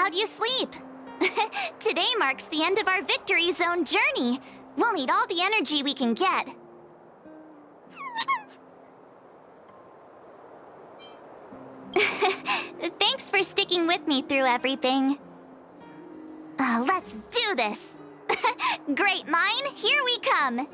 How'd you sleep? Today marks the end of our Victory Zone journey. We'll need all the energy we can get. Thanks for sticking with me through everything. Let's do this! Great Mine, here we come!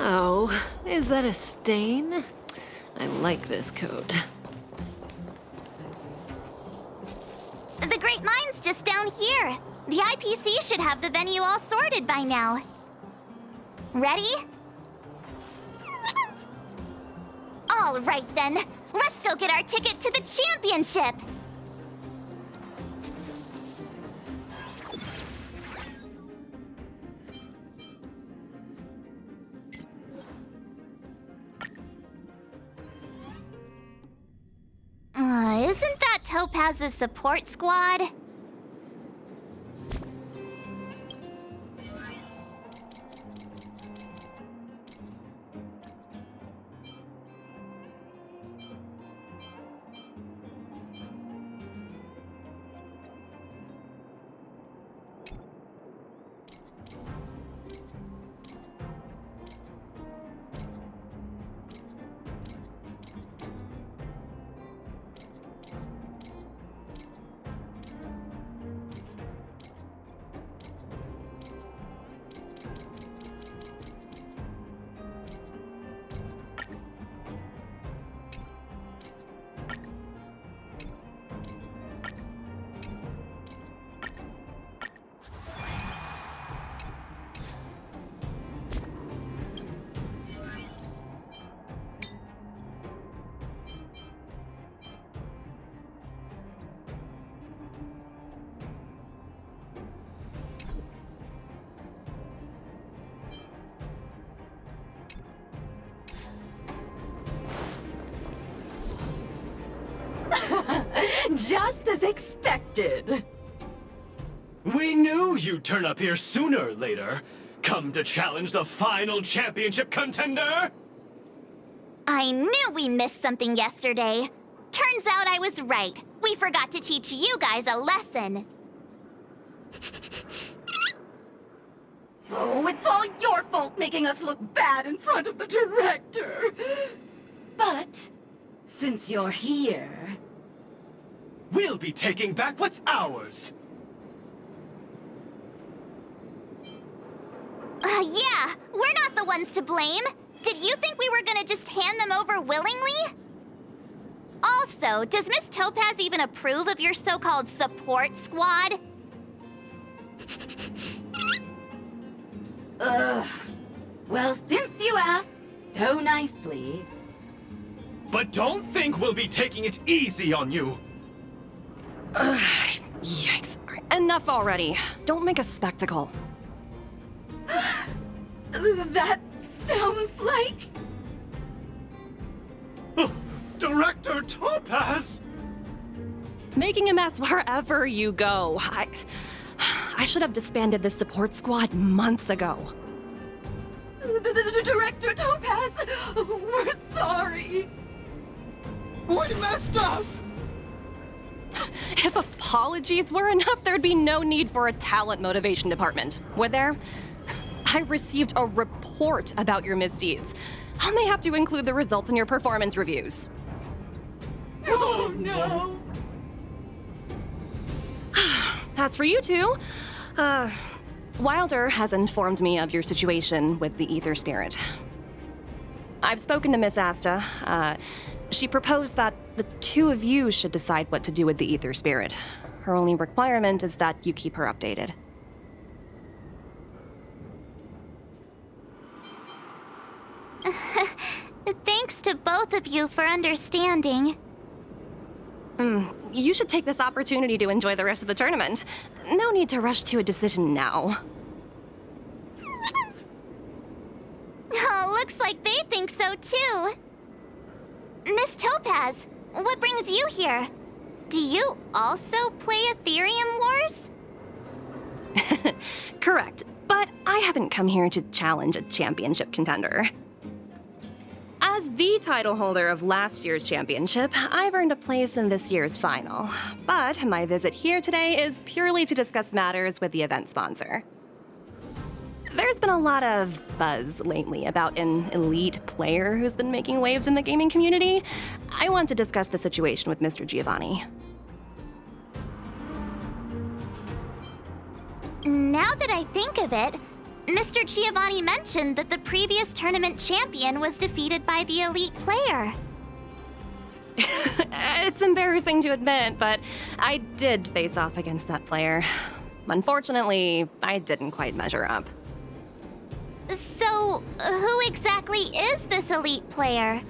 Oh, is that a stain? I like this coat. The Great Mine's just down here. The IPC should have the venue all sorted by now. Ready? All right then, let's go get our ticket to the championship! Isn't that Topaz's support squad? Just as expected. We knew you'd turn up here sooner or later. Come to challenge the final championship contender? I knew we missed something yesterday. Turns out I was right. We forgot to teach you guys a lesson. Oh, it's all your fault making us look bad in front of the director. But, since you're here... We'll be taking back what's ours! Yeah, we're not the ones to blame. Did you think we were gonna just hand them over willingly? Also, does Miss Topaz even approve of your so-called support squad? Ugh. Well, since you asked so nicely... But don't think we'll be taking it easy on you! Yikes. Enough already. Don't make a spectacle. That sounds like... Director Topaz! Making a mess wherever you go. I should have disbanded this support squad months ago. The Director Topaz! We're sorry! We messed up! If apologies were enough, there'd be no need for a talent motivation department, would there? I received a report about your misdeeds. I may have to include the results in your performance reviews. Oh no! That's for you two. Wilder has informed me of your situation with the Ether Spirit. I've spoken to Miss Asta. She proposed that the two of you should decide what to do with the Ether Spirit. Her only requirement is that you keep her updated. Thanks to both of you for understanding. You should take this opportunity to enjoy the rest of the tournament. No need to rush to a decision now. Oh, looks like they think so too. Miss Topaz, what brings you here? Do you also play Aetherium Wars? Correct, but I haven't come here to challenge a championship contender. As the title holder of last year's championship, I've earned a place in this year's final. But my visit here today is purely to discuss matters with the event sponsor. There's been a lot of buzz lately about an elite player who's been making waves in the gaming community. I want to discuss the situation with Mr. Giovanni. Now that I think of it, Mr. Giovanni mentioned that the previous tournament champion was defeated by the elite player. It's embarrassing to admit, but I did face off against that player. Unfortunately, I didn't quite measure up. So, who exactly is this elite player?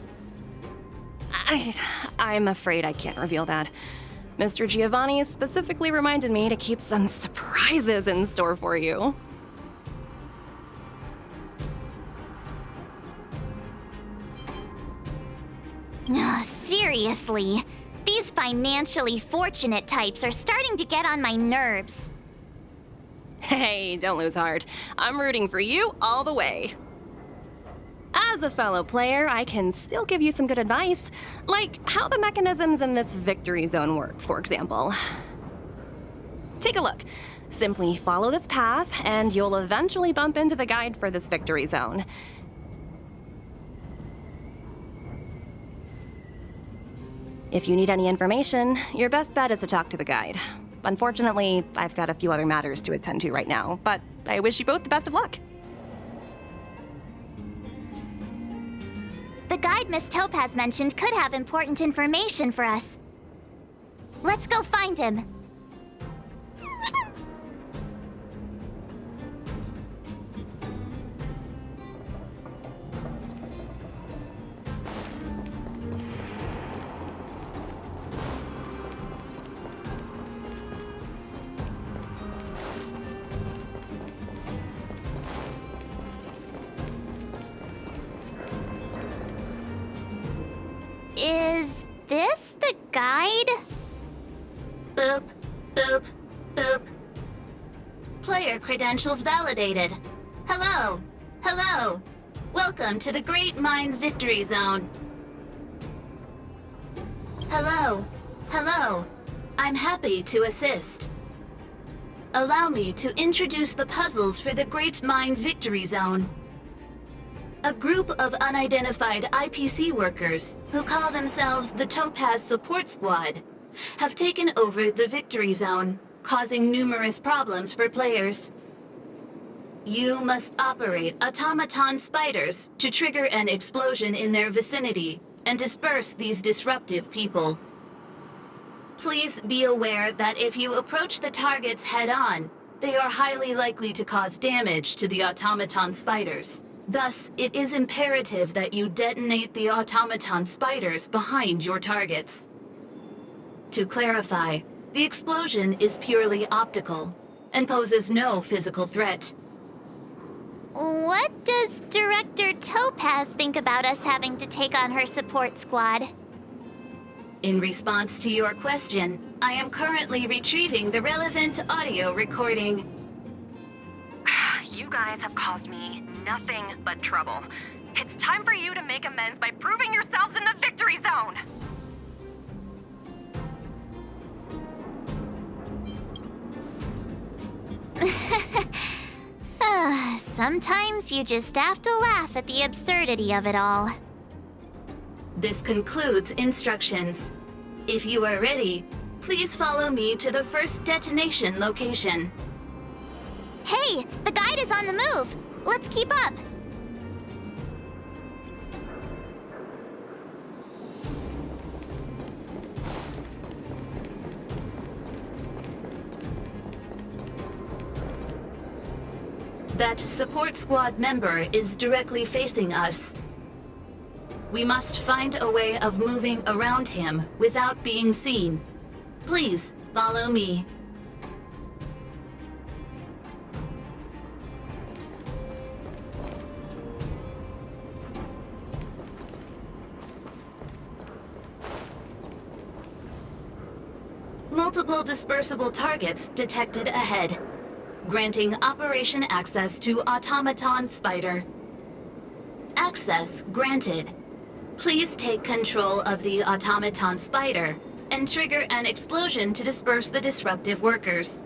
I'm afraid I can't reveal that. Mr. Giovanni specifically reminded me to keep some surprises in store for you. Seriously, these financially fortunate types are starting to get on my nerves. Hey, don't lose heart. I'm rooting for you all the way. As a fellow player, I can still give you some good advice, like how the mechanisms in this victory zone work, for example. Take a look. Simply follow this path, and you'll eventually bump into the guide for this victory zone. If you need any information, your best bet is to talk to the guide. Unfortunately, I've got a few other matters to attend to right now, but I wish you both the best of luck. The guide Miss Topaz mentioned could have important information for us. Let's go find him. Is this the guide? Boop, boop, boop. Player credentials validated. Hello, hello. Welcome to the Great Mind Victory Zone. Hello, hello. I'm happy to assist. Allow me to introduce the puzzles for the Great Mind Victory Zone. A group of unidentified IPC workers, who call themselves the Topaz Support Squad, have taken over the Victory Zone, causing numerous problems for players. You must operate automaton spiders to trigger an explosion in their vicinity and disperse these disruptive people. Please be aware that if you approach the targets head-on, they are highly likely to cause damage to the automaton spiders. Thus, it is imperative that you detonate the automaton spiders behind your targets. To clarify, the explosion is purely optical and poses no physical threat. What does Director Topaz think about us having to take on her support squad? In response to your question, I am currently retrieving the relevant audio recording. You guys have caused me nothing but trouble. It's time for you to make amends by proving yourselves in the victory zone! Sometimes you just have to laugh at the absurdity of it all. This concludes instructions. If you are ready, please follow me to the first detonation location. Hey, the guide is on the move. Let's keep up. That support squad member is directly facing us. We must find a way of moving around him without being seen. Please follow me. Multiple dispersible targets detected ahead. Granting operation access to Automaton Spider. Access granted. Please take control of the Automaton Spider and trigger an explosion to disperse the disruptive workers.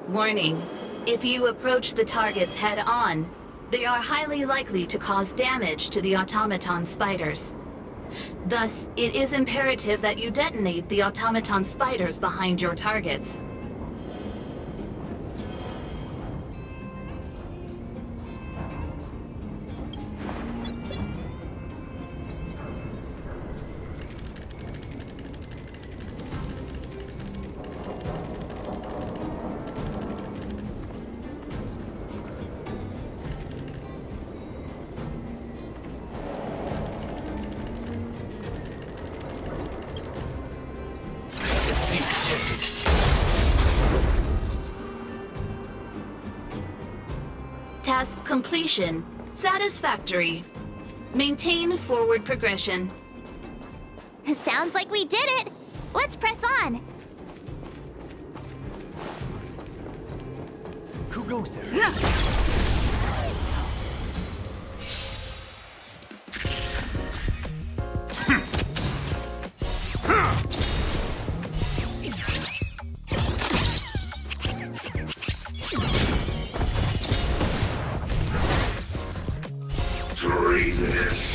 Warning, if you approach the targets head-on, they are highly likely to cause damage to the Automaton Spiders. Thus, it is imperative that you detonate the Automaton Spiders behind your targets. Task completion. Satisfactory. Maintain forward progression. Sounds like we did it! Let's press on! Who goes there? Treasonous.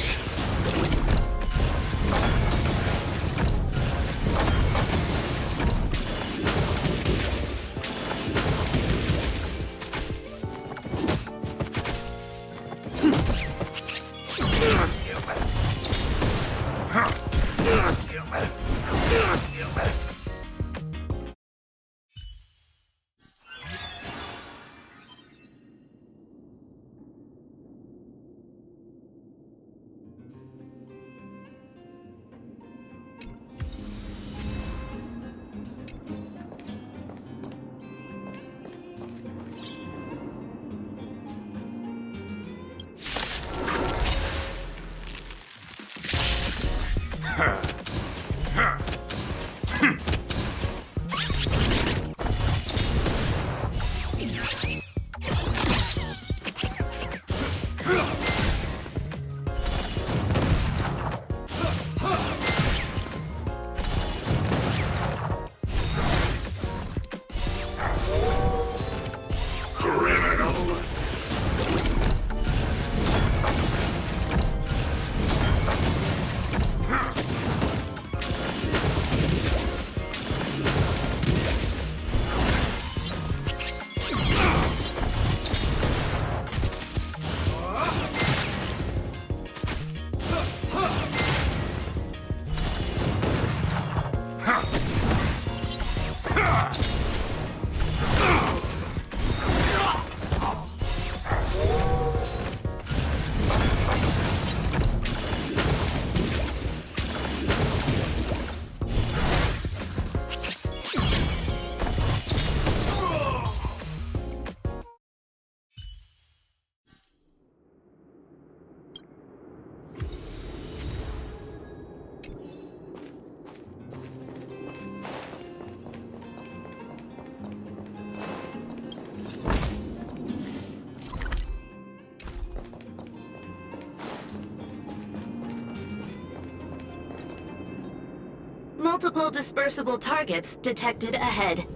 Multiple dispersible targets detected ahead.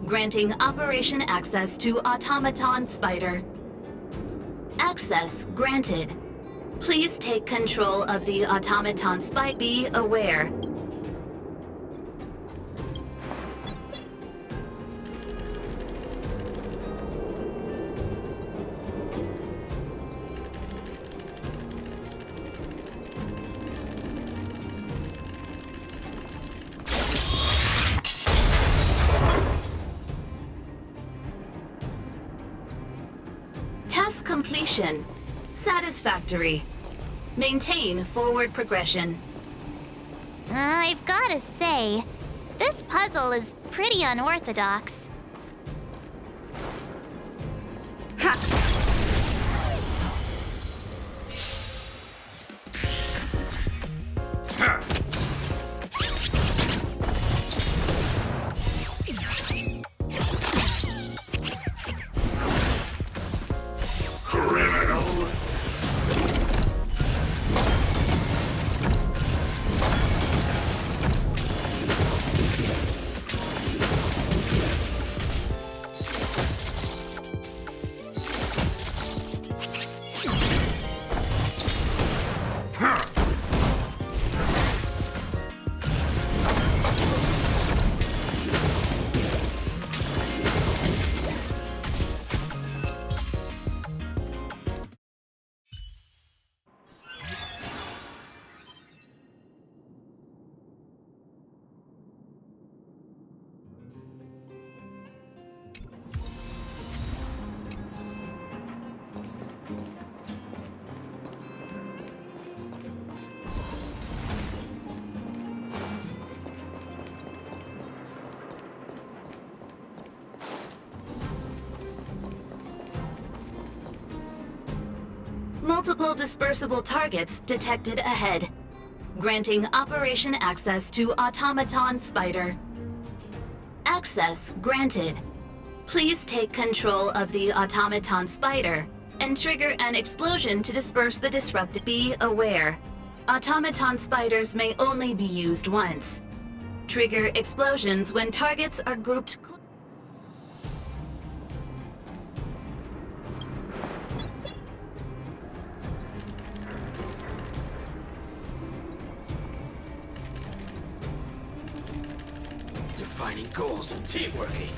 Granting operation access to Automaton Spider. Access granted. Please take control of the Automaton Spider. Be aware. Task completion. Satisfactory. Maintain forward progression. I've gotta say, this puzzle is pretty unorthodox. Multiple dispersible targets detected ahead. Granting operation access to Automaton Spider. Access granted. Please take control of the Automaton Spider and trigger an explosion to disperse the disrupted. Be aware. Automaton spiders may only be used once. Trigger explosions when targets are grouped. Defining goals and teamworking.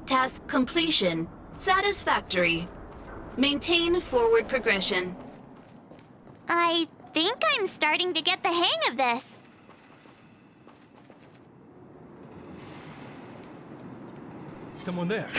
Task completion. Satisfactory. Maintain forward progression. I think I'm starting to get the hang of this. Someone there.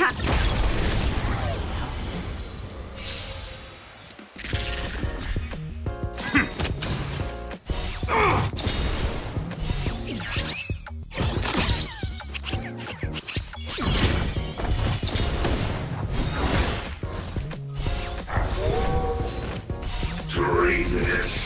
Treasonous!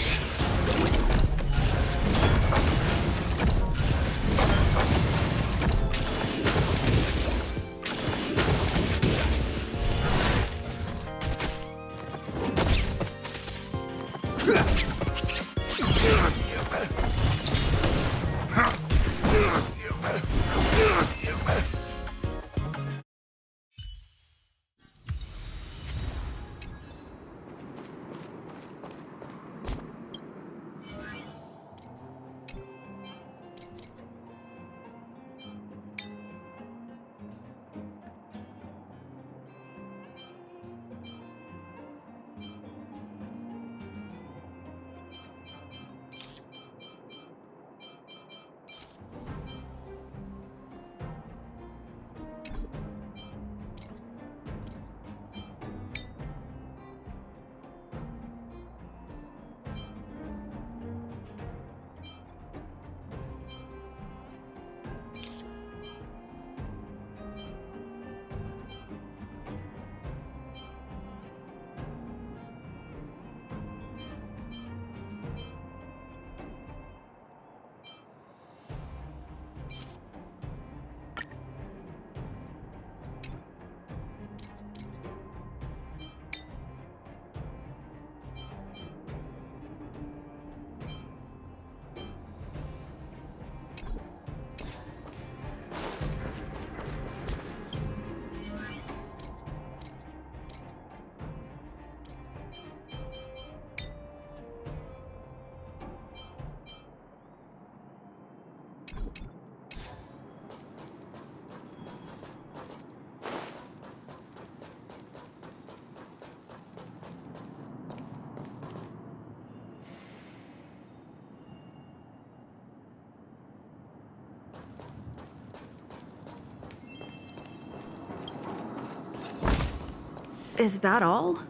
Is that all?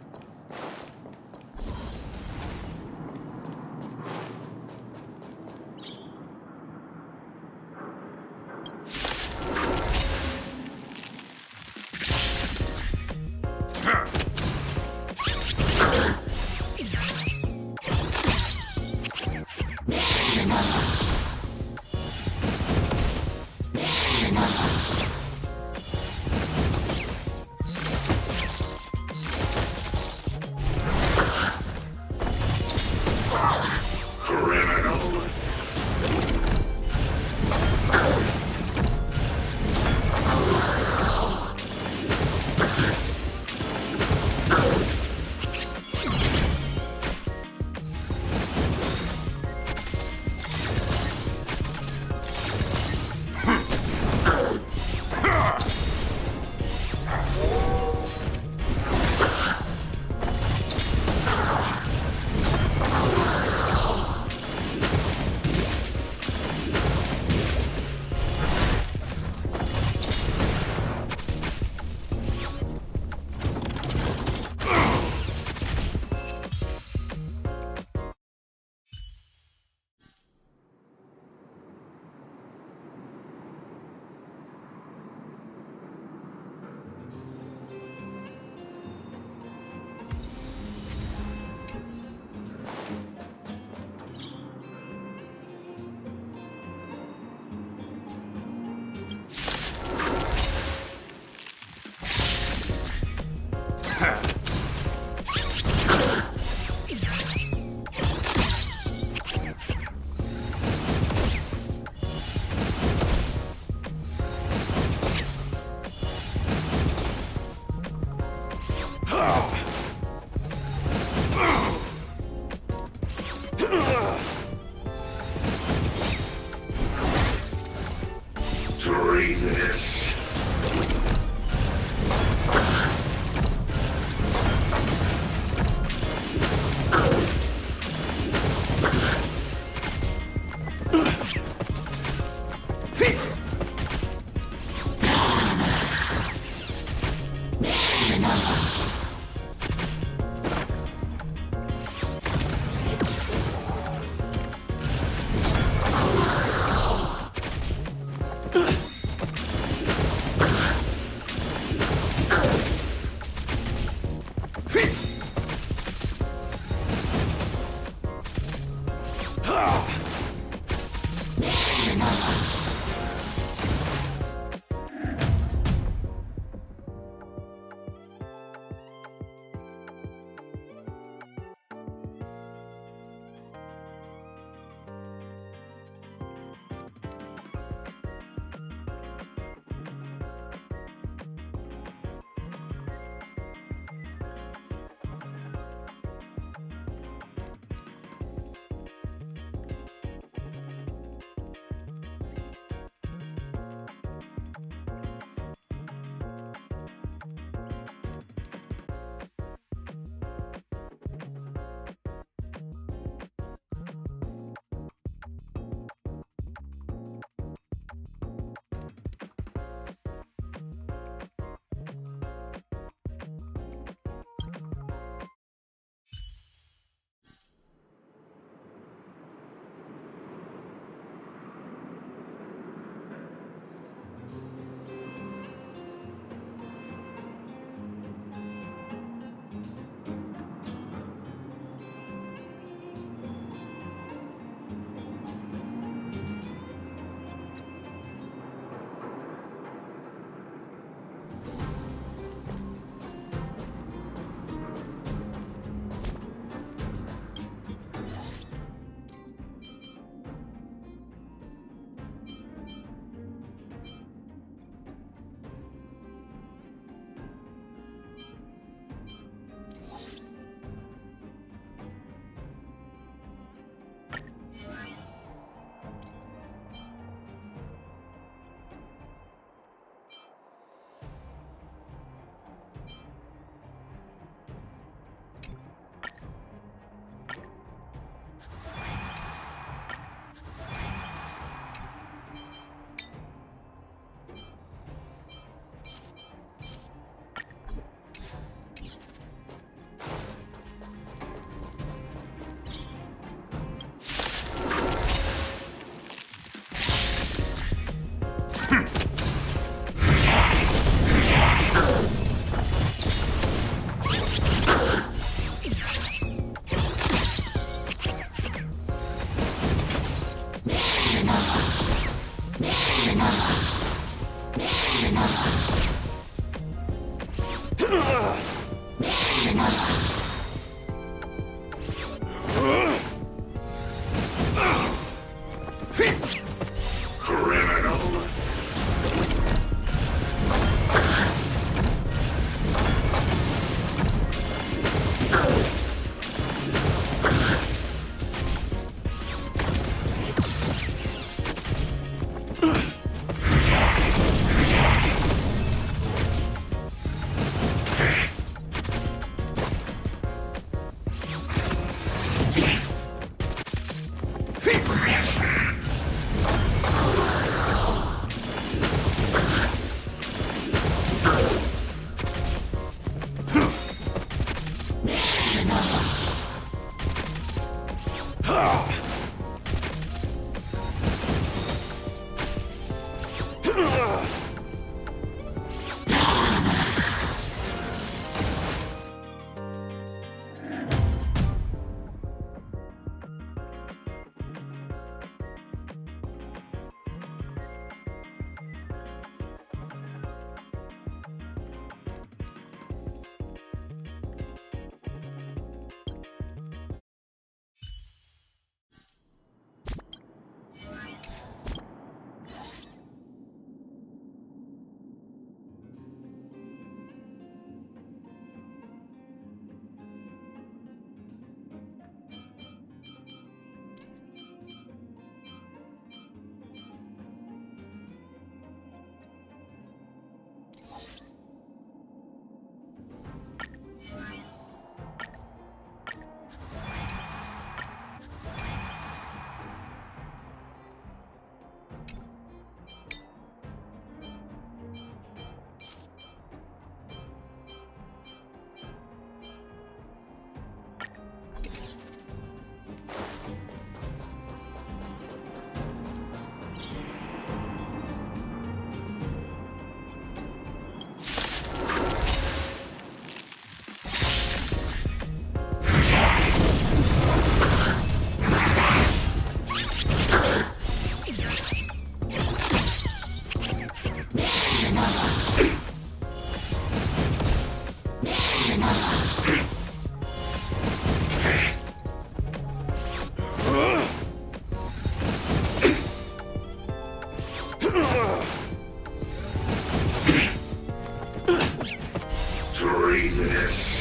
Treasonous.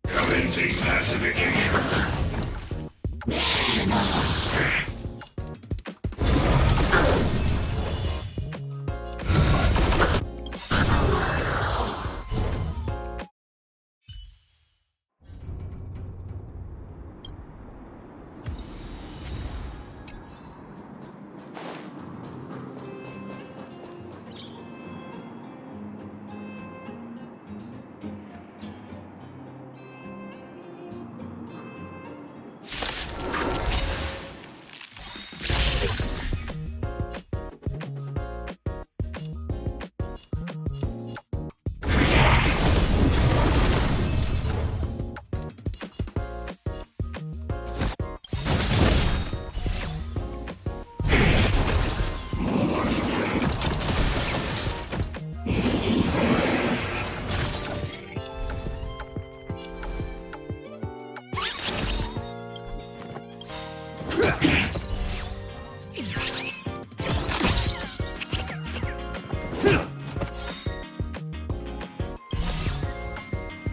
Commencing pacification.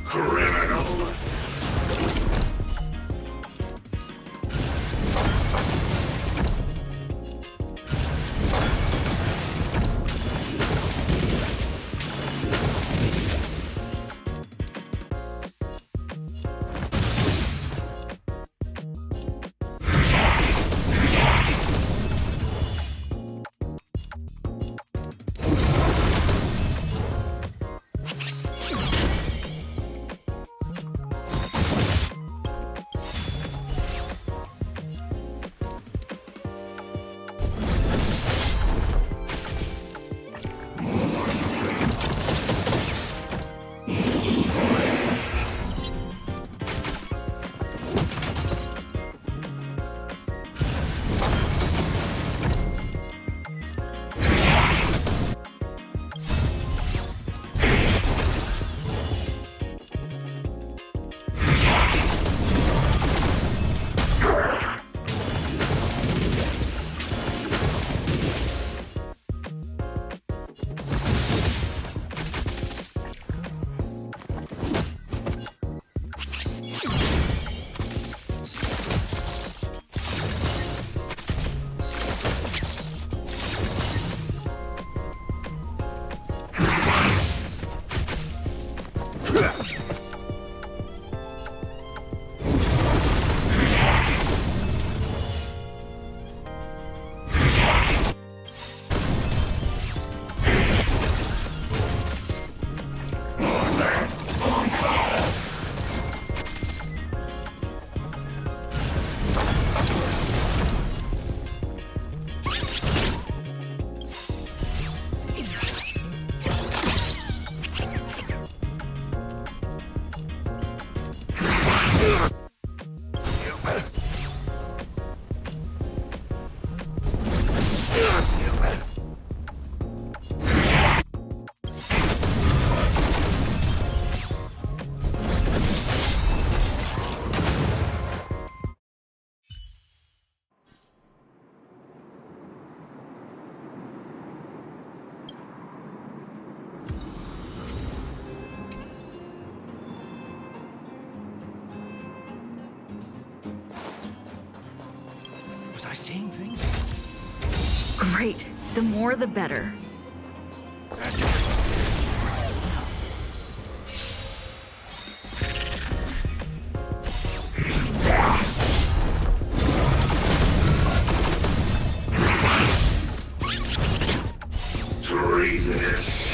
Criminal. Was I seeing things? Great. The more the better. Treasonous.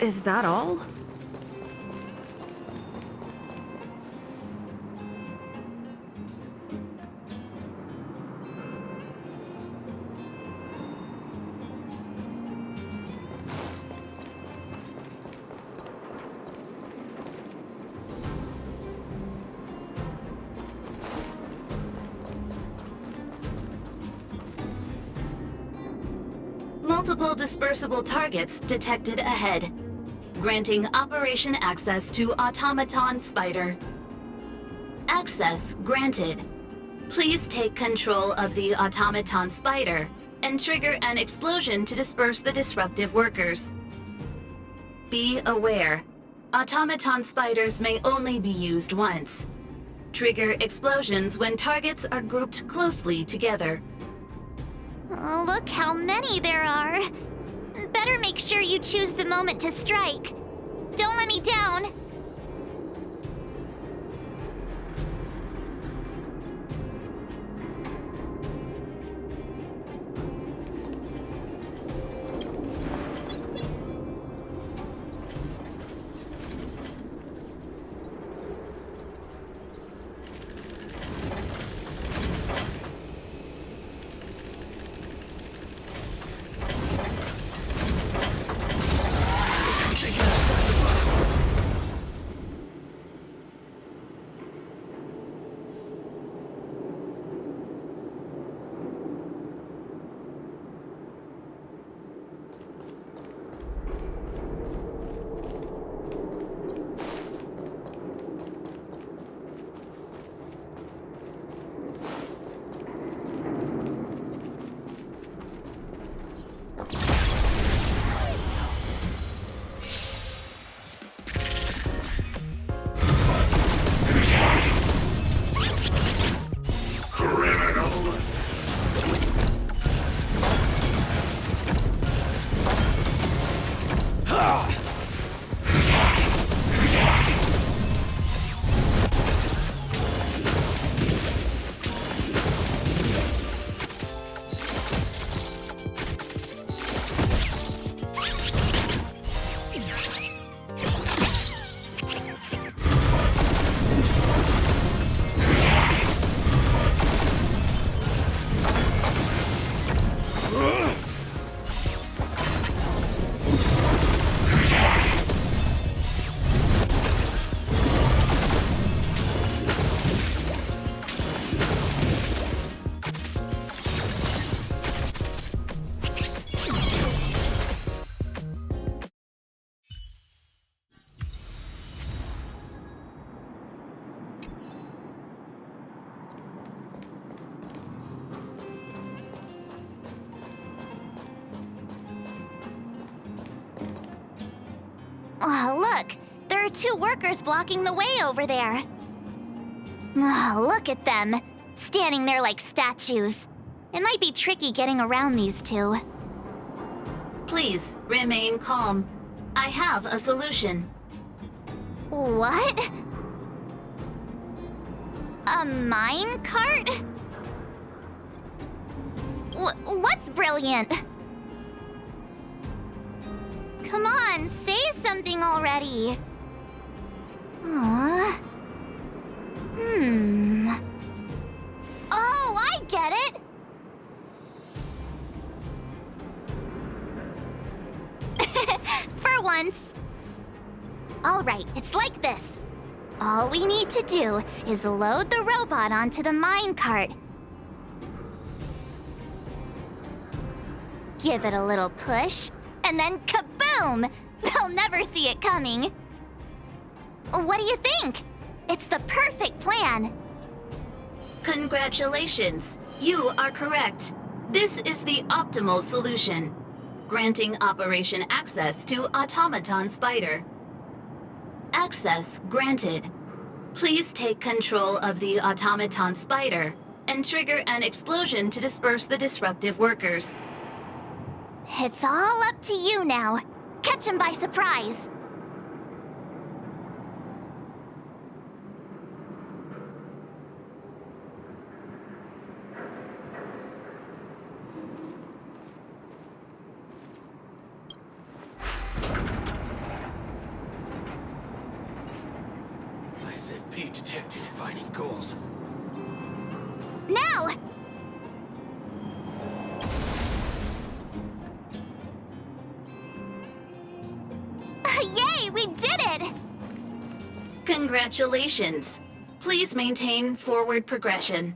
Is that all? Multiple dispersible targets detected ahead. Granting operation access to Automaton Spider. Access granted. Please take control of the Automaton Spider and trigger an explosion to disperse the disruptive workers. Be aware, Automaton Spiders may only be used once. Trigger explosions when targets are grouped closely together. Oh, look how many there are. Better make sure you choose the moment to strike. Don't let me down. two workers blocking the way over there. Oh, look at them, standing there like statues. It might be tricky getting around these two. Please remain calm. I have a solution. What? A mine cart? What's brilliant? Come on, say something already. Aww. Oh, I get it! For once. Alright, it's like this. All we need to do is load the robot onto the minecart. Give it a little push, and then kaboom! They'll never see it coming. What do you think? It's the perfect plan. Congratulations. You are correct. This is the optimal solution, granting Operation Access to Automaton Spider. Access granted. Please take control of the Automaton Spider and trigger an explosion to disperse the disruptive workers. It's all up to you now. Catch him by surprise. SFP detected finding goals. Now! Yay, we did it! Congratulations. Please maintain forward progression.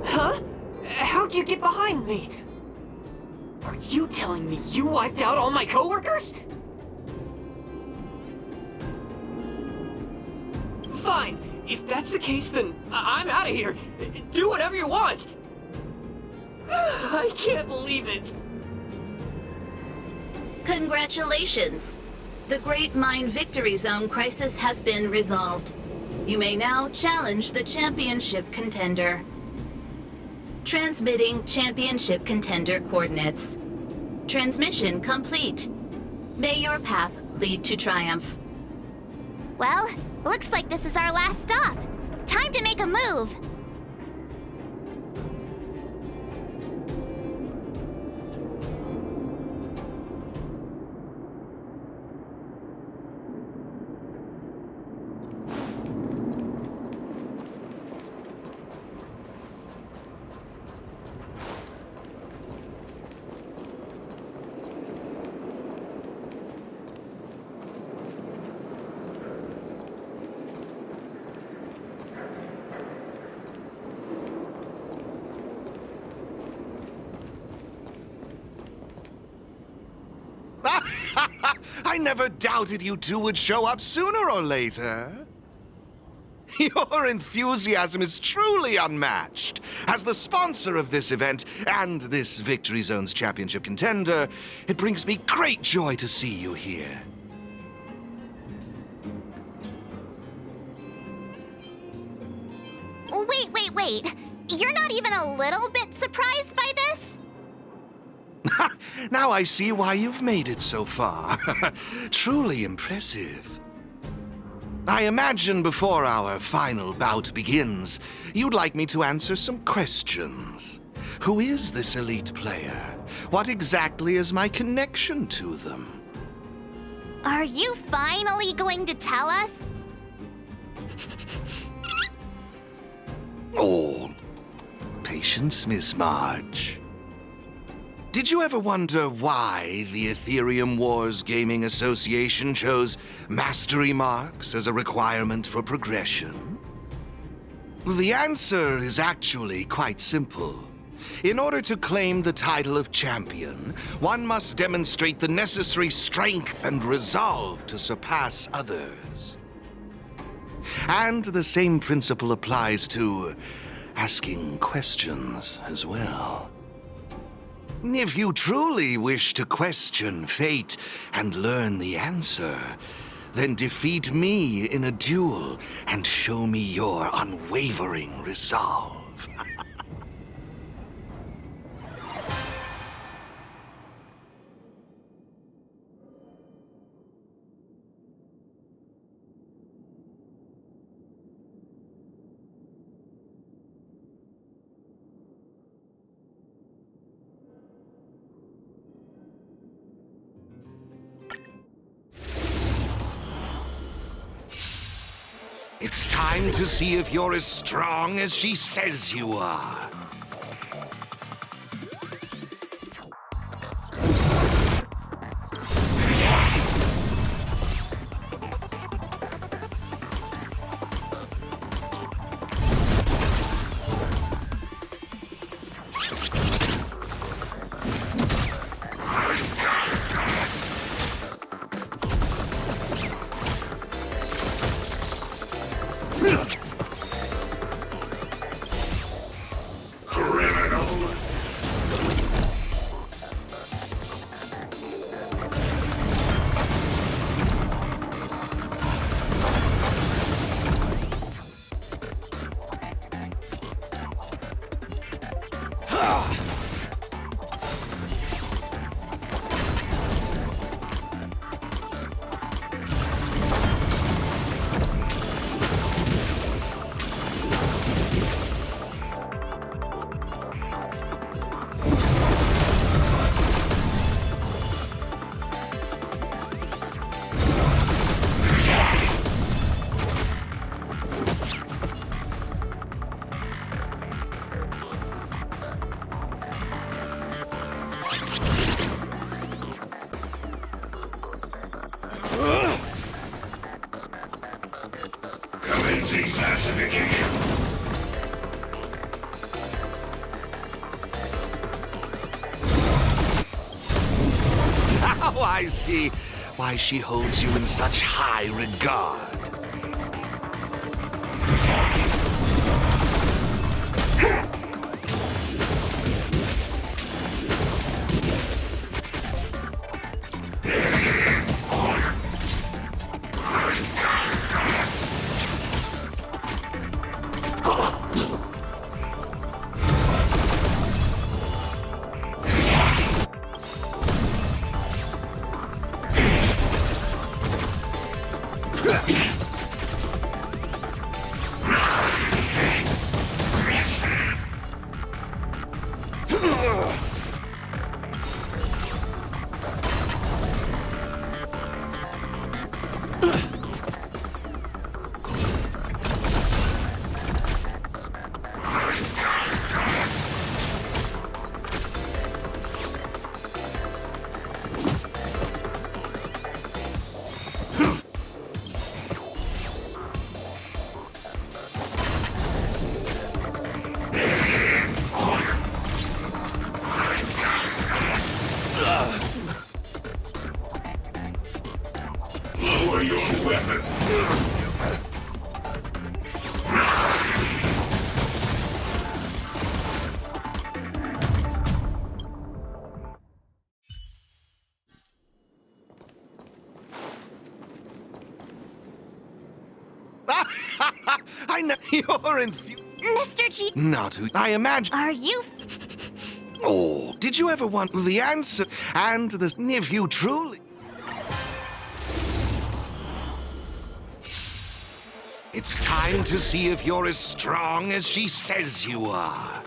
Huh? How'd you get behind me? Are you telling me you wiped out all my coworkers? Fine. If that's the case, then I'm out of here. Do whatever you want. I can't believe it. Congratulations. The Great Mine Victory Zone crisis has been resolved. You may now challenge the championship contender. Transmitting championship contender coordinates. Transmission complete. May your path lead to triumph. Well, looks like this is our last stop. Time to make a move. I never doubted you two would show up sooner or later. Your enthusiasm is truly unmatched. As the sponsor of this event and this Victory Zone's championship contender, it brings me great joy to see you here. Wait. You're not even a little bit surprised by this? Now I see why you've made it so far. Truly impressive. I imagine before our final bout begins, you'd like me to answer some questions. Who is this elite player? What exactly is my connection to them? Are you finally going to tell us? Oh, patience, Miss Marge. Did you ever wonder why the Aetherium Wars Gaming Association chose mastery marks as a requirement for progression? The answer is actually quite simple. In order to claim the title of champion, one must demonstrate the necessary strength and resolve to surpass others. And the same principle applies to asking questions as well. If you truly wish to question fate and learn the answer, then defeat me in a duel and show me your unwavering resolve. It's time to see if you're as strong as she says you are. Commencing classification. Now I see why she holds you in such high regard. I know you're Mr. G, not who I imagine. are you... Oh, did you ever want the answer? And if you truly... It's time to see if you're as strong as she says you are.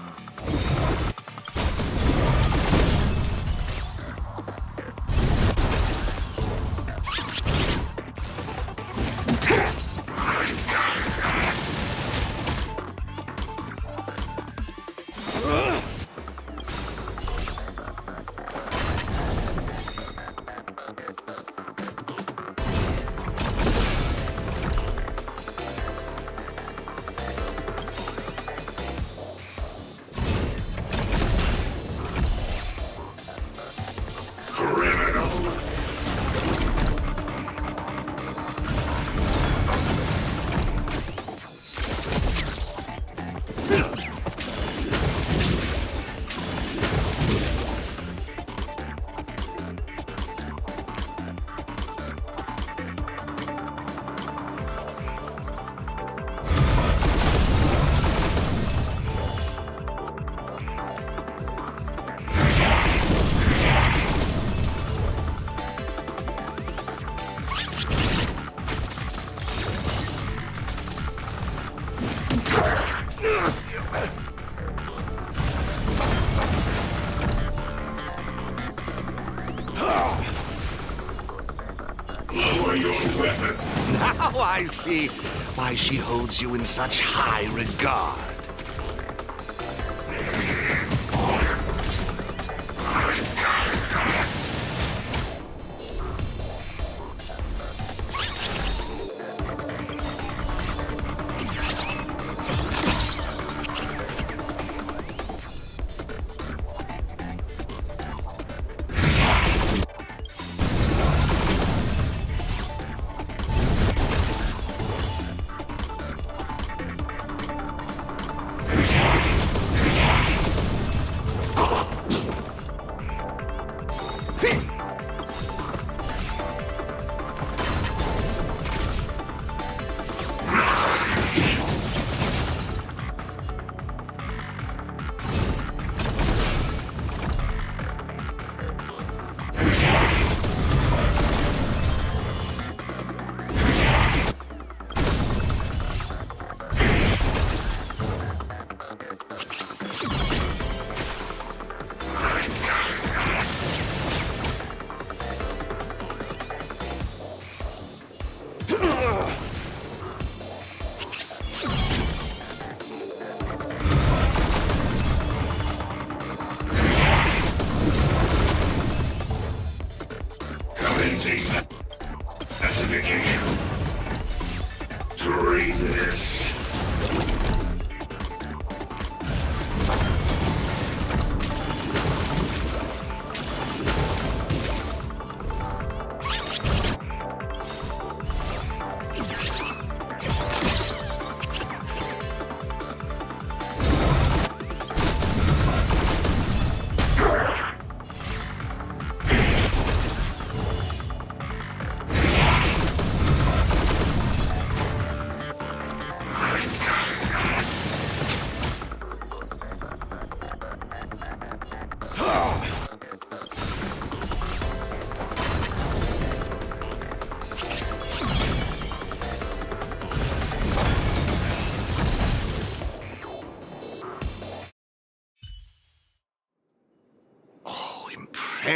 Now I see why she holds you in such high regard.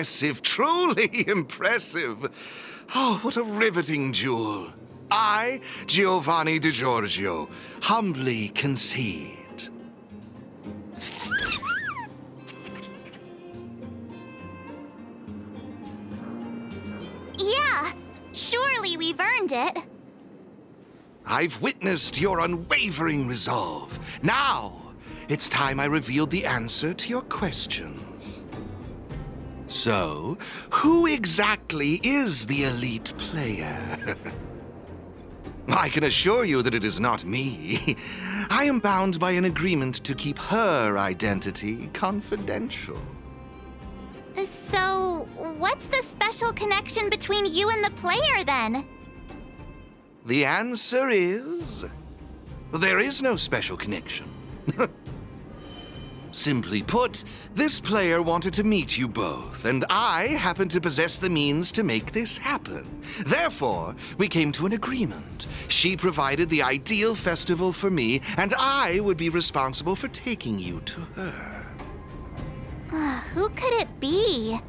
Impressive, truly impressive. Oh, what a riveting jewel. I, Giovanni Di Giorgio, humbly concede. Yeah, surely we've earned it. I've witnessed your unwavering resolve. Now, it's time I revealed the answer to your questions. So, who exactly is the elite player? I can assure you that it is not me. I am bound by an agreement to keep her identity confidential. So, what's the special connection between you and the player then? The answer is... there is no special connection. Simply put, this player wanted to meet you both, and I happen to possess the means to make this happen. Therefore, we came to an agreement. She provided the ideal festival for me, and I would be responsible for taking you to her. Who could it be?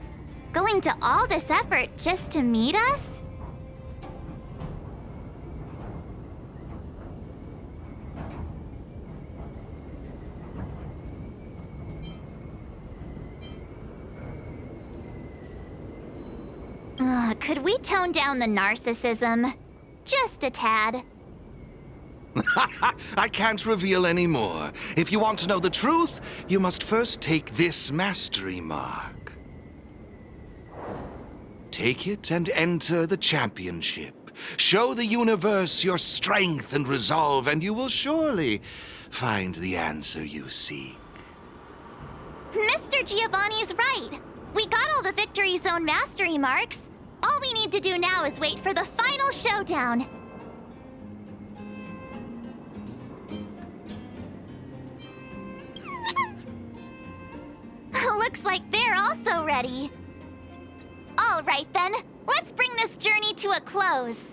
Going to all this effort just to meet us? Could we tone down the narcissism? Just a tad. I can't reveal any more. If you want to know the truth, you must first take this mastery mark. Take it and enter the championship. Show the universe your strength and resolve, and you will surely find the answer you seek. Mr. Giovanni's right. We got all the Victory Zone mastery marks. All we need to do now is wait for the final showdown. Looks like they're also ready. All right then, let's bring this journey to a close.